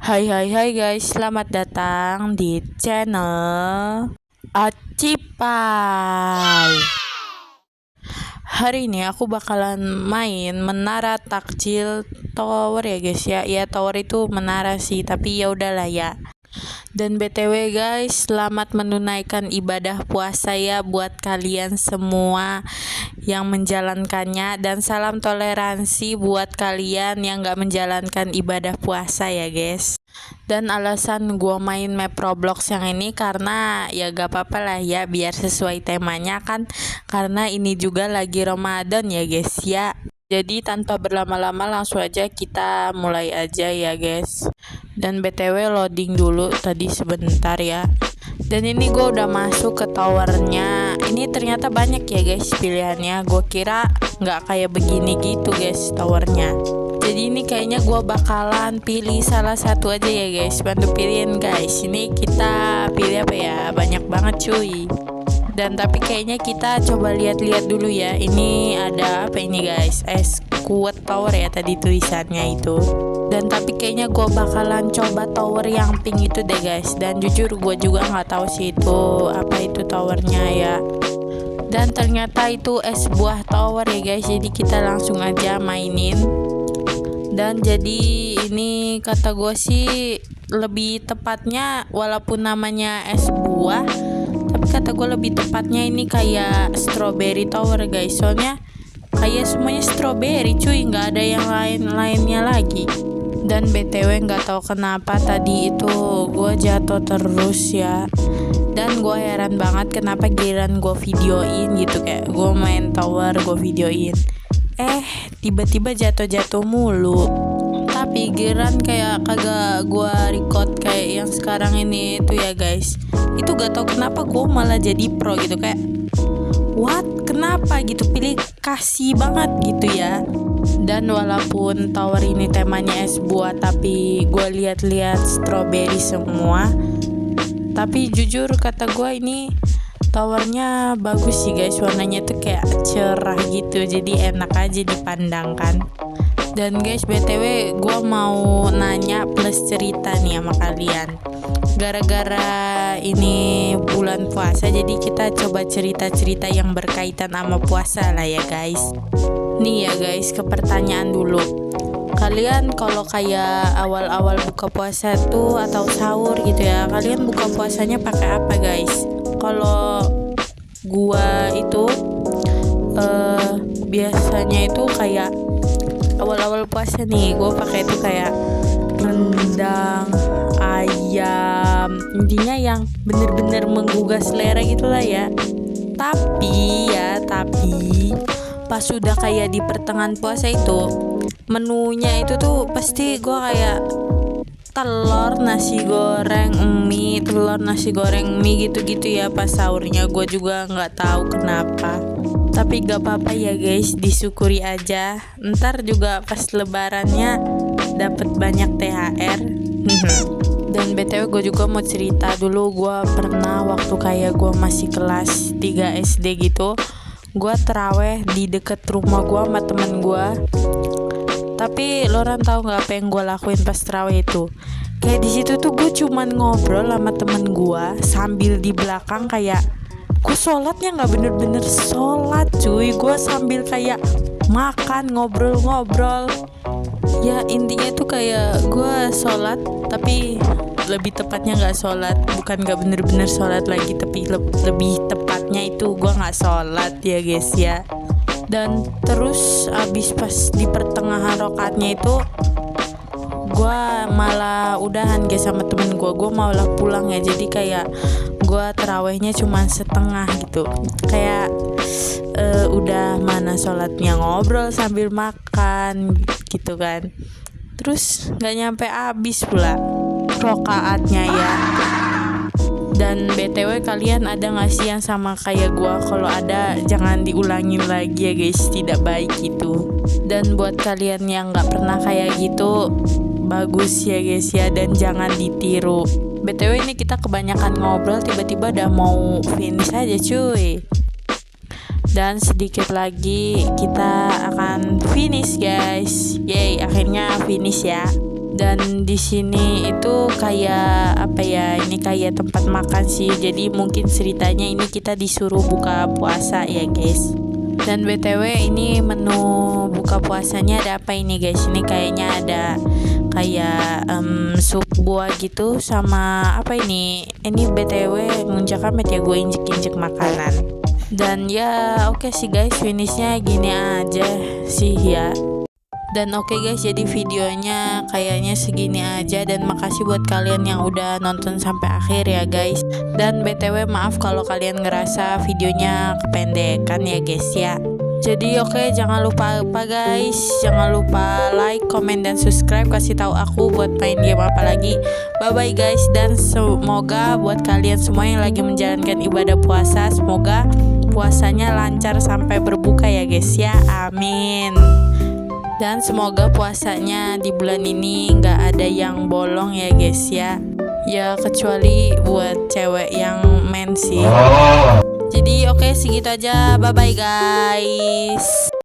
Hai hai hai guys, selamat datang di channel Acipai. Hari ini aku bakalan main Menara Takjil Tower ya guys ya. Ya tower itu menara sih, tapi ya udahlah ya. Dan BTW guys, selamat menunaikan ibadah puasa ya buat kalian semua yang menjalankannya, dan salam toleransi buat kalian yang gak menjalankan ibadah puasa ya guys. Dan alasan gue main map Roblox yang ini karena ya gak apa-apa lah ya, biar sesuai temanya kan, karena ini juga lagi Ramadan ya guys ya. Jadi tanpa berlama-lama langsung aja kita mulai aja ya guys. Dan BTW loading dulu tadi sebentar ya. Dan ini gue udah masuk ke towernya. Ini ternyata banyak ya guys pilihannya. Gue kira nggak kayak begini gitu guys towernya. Jadi ini kayaknya gue bakalan pilih salah satu aja ya guys. Bantu pilihin guys. Ini kita pilih apa ya? Banyak banget cuy. Dan tapi kayaknya kita coba lihat-lihat dulu ya. Ini ada apa ini guys? Squad Tower ya tadi tulisannya itu. Dan tapi kayaknya gue bakalan coba tower yang pink itu deh guys. Dan jujur gue juga nggak tahu sih itu apa itu towernya ya. Dan ternyata itu sebuah tower ya guys. Jadi kita langsung aja mainin. Dan jadi ini kata gue sih lebih tepatnya, walaupun namanya es buah, tapi kata gue lebih tepatnya ini kayak strawberry tower guys. Soalnya kayak semuanya strawberry cuy, nggak ada yang lainnya lagi. Dan BTW nggak tahu kenapa tadi itu gue jatuh terus ya. Dan gue heran banget kenapa giliran gue videoin gitu, kayak gue main tower gue videoin, tiba-tiba jatuh mulu. Tapi giliran kayak kagak gue record kayak yang sekarang ini itu ya guys, itu gak tau kenapa gue malah jadi pro gitu, kayak what, kenapa gitu, pilih kasih banget gitu ya. Dan walaupun tower ini temanya es buah, tapi gue lihat-lihat strawberry semua. Tapi jujur kata gue ini towernya bagus sih guys, warnanya tuh kayak cerah gitu, jadi enak aja dipandangkan. Dan guys BTW gue mau nanya plus cerita nih sama kalian. Gara-gara ini bulan puasa, jadi kita coba cerita-cerita yang berkaitan sama puasa lah ya guys. Nih ya guys, ke pertanyaan dulu. Kalian kalau kayak awal-awal buka puasa tuh atau sahur gitu ya, kalian buka puasanya pakai apa guys? Kalau gua itu biasanya itu kayak awal-awal puasa nih, gue pakai itu kayak rendang, ayam, intinya yang bener-bener menggugah selera gitulah ya. Tapi pas sudah kayak di pertengahan puasa itu, menunya itu tuh pasti gue kayak telur nasi goreng mie, telur nasi goreng mie gitu-gitu ya. Pas sahurnya gue juga nggak tahu kenapa. Tapi gak apa-apa ya guys, disyukuri aja. Ntar juga pas lebarannya dapat banyak THR. Dan BTW gue juga mau cerita dulu, gue pernah waktu kayak gue masih kelas 3 SD gitu, gue teraweh di deket rumah gue sama temen gue. Tapi loran tahu nggak apa yang gue lakuin pas teraweh itu? Kayak di situ tuh gue cuman ngobrol sama temen gue sambil di belakang kayak gue sholatnya nggak bener-bener sholat cuy, gue sambil kayak makan ngobrol-ngobrol. Ya intinya tuh kayak gue sholat, tapi lebih tepatnya nggak sholat, bukan nggak bener-bener sholat lagi, tapi lebih tepatnya itu gue nggak sholat ya guys ya. Dan terus abis pas di pertengahan rakaatnya itu gue malah udahan guys sama temen gue malah pulang ya. Jadi kayak gue terawihnya cuma setengah gitu, kayak udah mana sholatnya, ngobrol sambil makan gitu kan. Terus nggak nyampe abis pula rokaatnya ya. Dan BTW kalian ada gak sih yang sama kayak gue? Kalau ada jangan diulangin lagi ya guys, tidak baik gitu. Dan buat kalian yang gak pernah kayak gitu, bagus ya guys ya, dan jangan ditiru. BTW ini kita kebanyakan ngobrol, tiba-tiba udah mau finish aja cuy. Dan sedikit lagi kita akan finish guys. Yeay, akhirnya finish ya. Dan di sini itu kayak apa ya, ini kayak tempat makan sih, jadi mungkin ceritanya ini kita disuruh buka puasa ya guys. Dan BTW ini menu buka puasanya ada apa ini guys, ini kayaknya ada kayak sup buah gitu sama apa ini BTW ngunjakan ya gue injek-injek makanan. Dan ya oke sih guys, finishnya gini aja sih ya. Dan oke guys, jadi videonya kayaknya segini aja, dan makasih buat kalian yang udah nonton sampai akhir ya guys. Dan BTW maaf kalau kalian ngerasa videonya kependekan ya guys ya. Jadi oke, jangan lupa guys, jangan lupa like, comment, dan subscribe, kasih tahu aku buat main game apa lagi. Bye bye guys, dan semoga buat kalian semua yang lagi menjalankan ibadah puasa, semoga puasanya lancar sampai berbuka ya guys ya, amin. Dan semoga puasanya di bulan ini nggak ada yang bolong ya guys ya. Ya kecuali buat cewek yang men sih. Jadi oke, segitu aja. Bye bye guys.